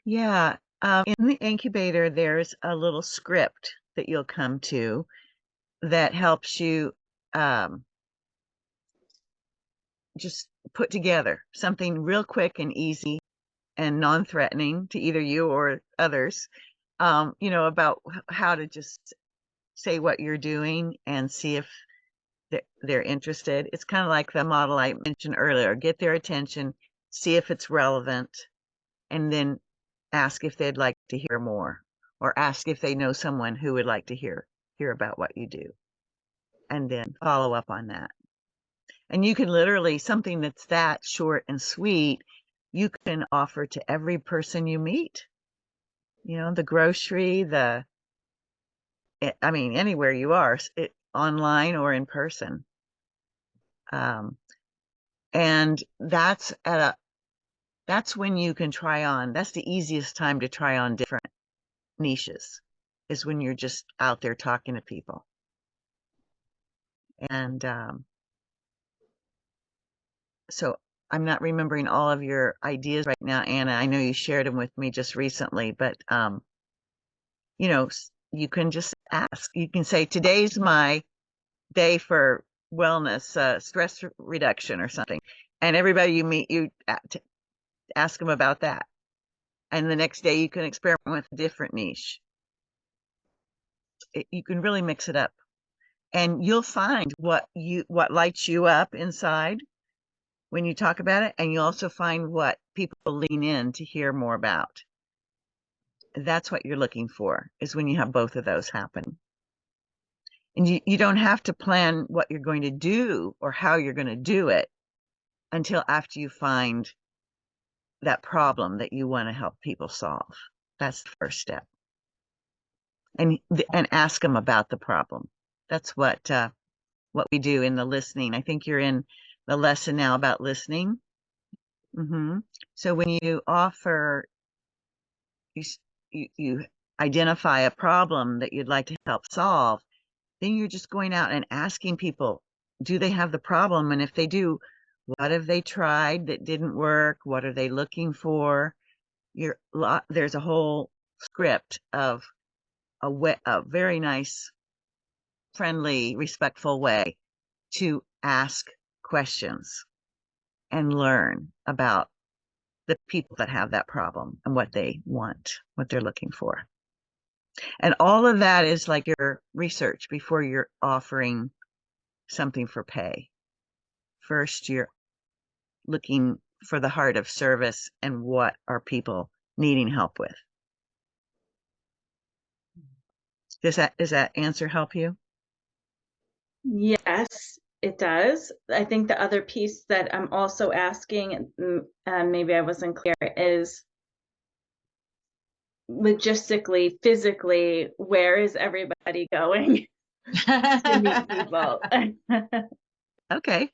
Yeah. In the incubator, there's a little script that you'll come to that helps you just put together something real quick and easy and non-threatening to either you or others, about how to just say what you're doing and see if they're interested. It's kind of like the model I mentioned earlier. Get their attention, see if it's relevant, and then ask if they'd like to hear more, or ask if they know someone who would like to hear about what you do, and then follow up on that. And you can literally, something that's that short and sweet, you can offer to every person you meet. The grocery, anywhere you are, online or in person. And that's when you can try on. That's the easiest time to try on different niches, is when you're just out there talking to people. And so I'm not remembering all of your ideas right now, Anna. I know you shared them with me just recently, but you can just ask. You can say, today's my day for wellness, stress reduction or something. And everybody you meet, you ask them about that. And the next day you can experiment with a different niche. You can really mix it up. And you'll find what lights you up inside when you talk about it. And you also find what people lean in to hear more about. That's what you're looking for, is when you have both of those happen. And you don't have to plan what you're going to do or how you're going to do it until after you find that problem that you want to help people solve. That's the first step. And ask them about the problem. That's what we do in the listening. I think you're in the lesson now about listening. So when you offer, you identify a problem that you'd like to help solve, then you're just going out and asking people, do they have the problem? And if they do, what have they tried that didn't work? What are they looking for? There's a whole script of a very nice, friendly, respectful way to ask questions and learn about the people that have that problem and what they want, what they're looking for. And all of that is like your research before you're offering something for pay. First, you're looking for the heart of service and what are people needing help with. Does that answer help you? Yes, it does. I think the other piece that I'm also asking, and maybe I wasn't clear, is logistically, physically, where is everybody going to meet people? Okay.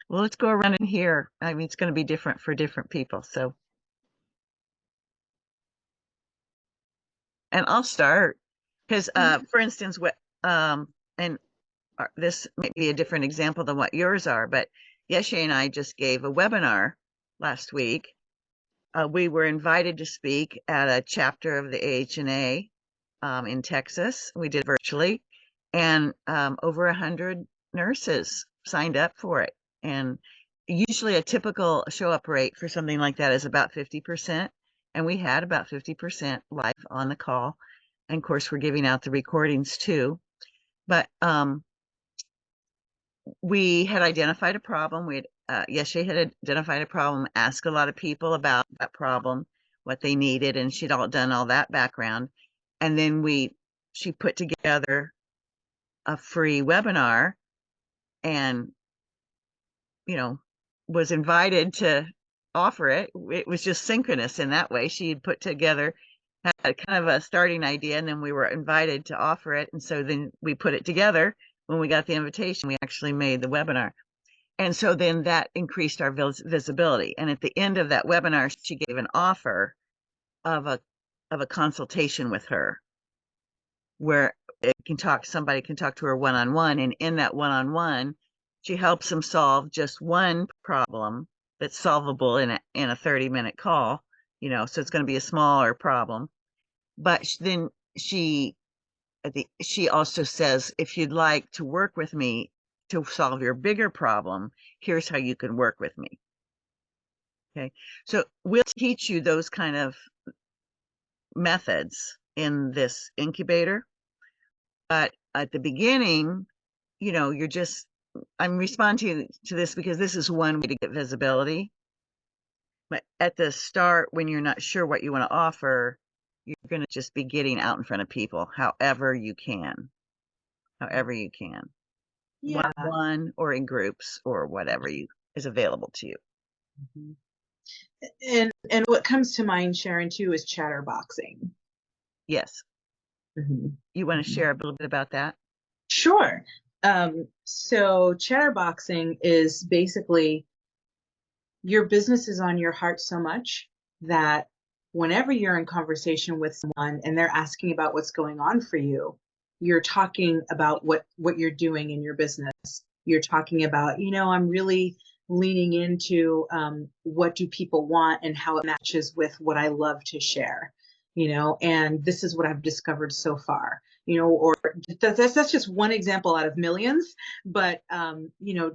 Well, let's go around in here. I mean, it's going to be different for different people. So, and I'll start because, for instance, this may be a different example than what yours are, but Yeshe and I just gave a webinar last week. We were invited to speak at a chapter of the AHNA in Texas. We did virtually, and over 100 nurses signed up for it. And usually a typical show up rate for something like that is about 50%. And we had about 50% live on the call. And of course, we're giving out the recordings too. But we had identified a problem. Yeshe had identified a problem, asked a lot of people about that problem, what they needed, and she'd done all that background. And then she put together a free webinar and, was invited to offer it. It was just synchronous in that way. She had put together, had kind of a starting idea, and then we were invited to offer it. And so then we put it together. When we got the invitation, we actually made the webinar. And so then that increased our visibility. And at the end of that webinar, she gave an offer of a consultation with her, where somebody can talk to her one-on-one. And in that one-on-one, she helps them solve just one problem that's solvable in a 30-minute call, so it's going to be a smaller problem. But then she also says, if you'd like to work with me to solve your bigger problem, here's how you can work with me. Okay, so we'll teach you those kind of methods in this incubator. But at the beginning, I'm responding to this because this is one way to get visibility. But at the start, when you're not sure what you want to offer, you're going to just be getting out in front of people however you can. Yeah. One or in groups or whatever is available to you. Mm-hmm. And what comes to mind, Sharon, too, is chatterboxing. Yes. Mm-hmm. You want to share a little bit about that? Sure. So chatterboxing is basically your business is on your heart so much that whenever you're in conversation with someone and they're asking about what's going on for you, you're talking about what you're doing in your business. You're talking about, I'm really leaning into what do people want and how it matches with what I love to share, and this is what I've discovered so far, or that's just one example out of millions, but,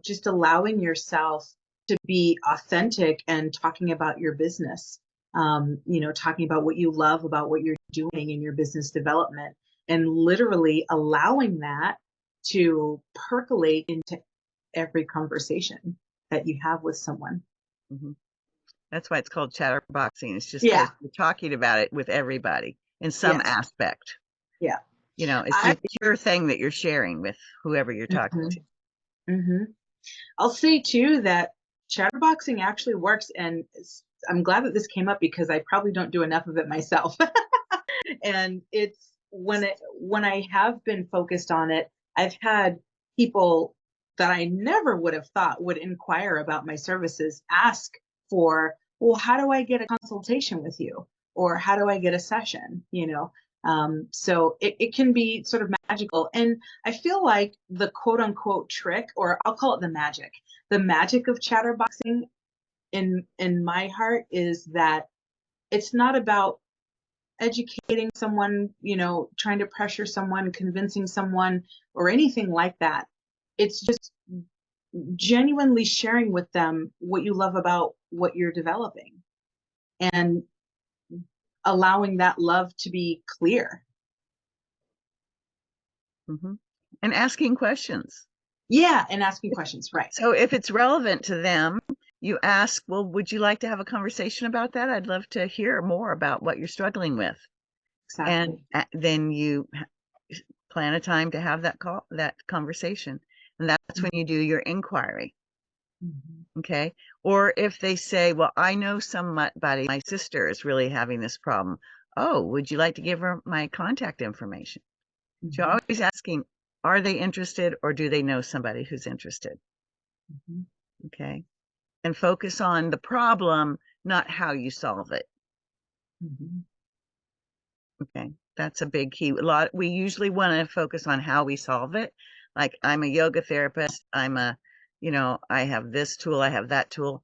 just allowing yourself to be authentic and talking about your business, talking about what you love about what you're doing in your business development, and literally allowing that to percolate into every conversation that you have with someone. Mm-hmm. That's why it's called chatterboxing. It's just because you're talking about it with everybody in some aspect. Yeah. It's your thing that you're sharing with whoever you're talking to. Mm-hmm. I'll say too that chatterboxing actually works, and I'm glad that this came up because I probably don't do enough of it myself. And it's when I have been focused on it, I've had people that I never would have thought would inquire about my services ask for, well, how do I get a consultation with you? Or how do I get a session? So it can be sort of magical. And I feel like the quote unquote trick, or I'll call it the magic of chatterboxing in my heart is that it's not about educating someone, trying to pressure someone, convincing someone, or anything like that. It's just genuinely sharing with them what you love about what you're developing and allowing that love to be clear. Mm-hmm. And asking questions. Yeah, and asking questions, right. So if it's relevant to them, you ask, well, would you like to have a conversation about that? I'd love to hear more about what you're struggling with. Exactly. And then you plan a time to have that conversation. And that's when you do your inquiry. Mm-hmm. Okay. Or if they say, well, I know somebody, my sister is really having this problem. Oh, would you like to give her my contact information? Mm-hmm. So you're always asking, are they interested or do they know somebody who's interested? Mm-hmm. Okay. And focus on the problem, not how you solve it. Mm-hmm. Okay. That's a big key. We usually want to focus on how we solve it. Like I'm a yoga therapist. I'm a I have this tool, I have that tool.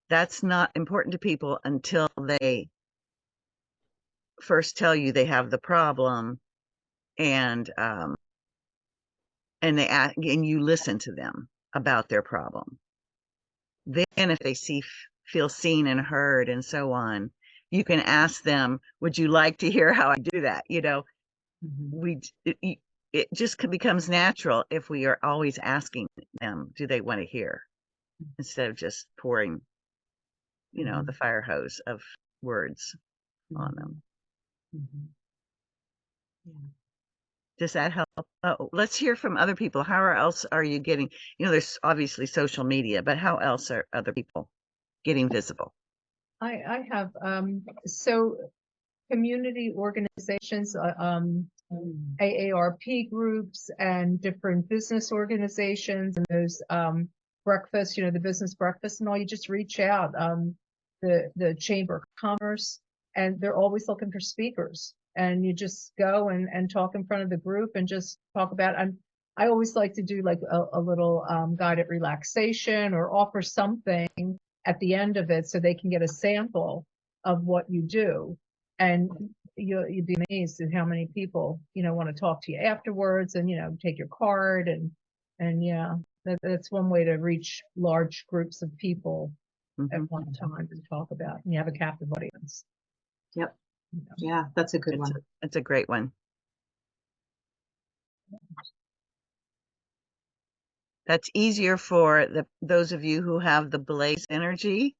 That's not important to people until they first tell you they have the problem, and and you listen to them about their problem. Then if they feel seen and heard and so on, you can ask them, would you like to hear how I do that? It just becomes natural if we are always asking them, do they want to hear, instead of just pouring, the fire hose of words on them. Yeah. Does that help? Oh, let's hear from other people. How else are you getting, there's obviously social media, but how else are other people getting visible? I have, so community organizations, AARP groups and different business organizations, and those breakfast, the business breakfast and all, you just reach out, the Chamber of Commerce, and they're always looking for speakers, and you just go and talk in front of the group and just talk about, I always like to do like a little guided relaxation, or offer something at the end of it so they can get a sample of what you do. And you'd be amazed at how many people, want to talk to you afterwards, and, take your card, and yeah, that's one way to reach large groups of people at one time to talk about, and you have a captive audience. Yep. Yeah, that's a good one. It's a great one. That's easier for those of you who have the blaze energy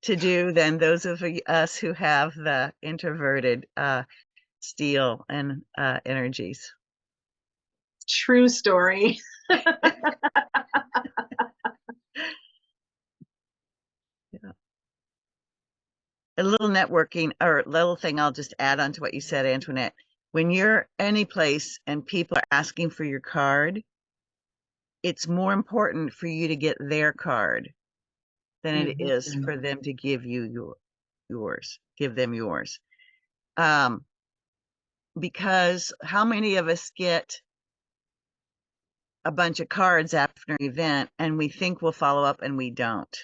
to do than those of us who have the introverted steel and energies. True story. Yeah. A little networking, or little thing I'll just add on to what you said, Antoinette. When you're any place and people are asking for your card, it's more important for you to get their card than it is for them to give you yours. Give them yours. Because how many of us get a bunch of cards after an event and we think we'll follow up and we don't,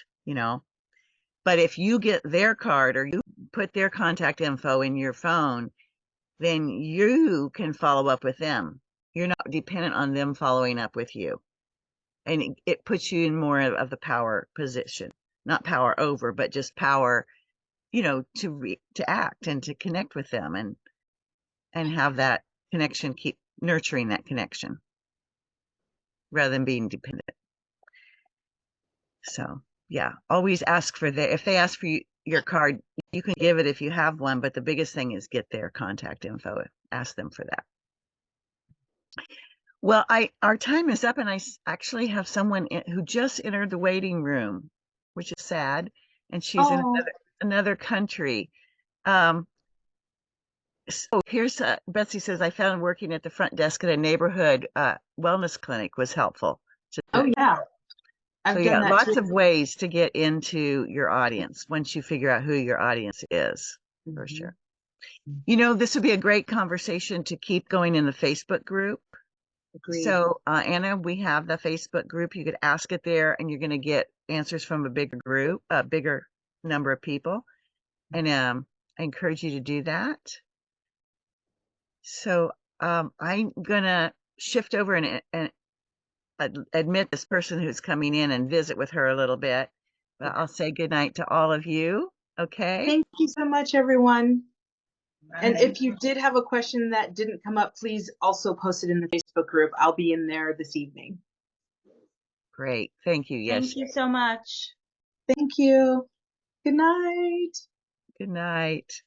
But if you get their card, or you put their contact info in your phone, then you can follow up with them. You're not dependent on them following up with you. And it puts you in more of the power position, not power over, but just power, to act and to connect with them, and have that connection, keep nurturing that connection rather than being dependent. So yeah, always ask for if they ask for your card, you can give it if you have one, but the biggest thing is get their contact info. Ask them for that. Well, our time is up, and I actually have someone who just entered the waiting room, which is sad, and she's in another country. So here's Betsy says, I found working at the front desk at a neighborhood wellness clinic was helpful. Yeah. So yeah, lots of ways to get into your audience once you figure out who your audience is, for sure. This would be a great conversation to keep going in the Facebook group. Agreed. So Anna, we have the Facebook group. You could ask it there, and you're going to get answers from a bigger group, a bigger number of people. And I encourage you to do that. So I'm going to shift over and admit this person who's coming in and visit with her a little bit. But I'll say good night to all of you. Okay. Thank you so much, everyone. And if you did have a question that didn't come up, please also post it in the Facebook group. I'll be in there this evening. Great. Thank you, Yeshe. Thank you so much. Thank you. Good night. Good night.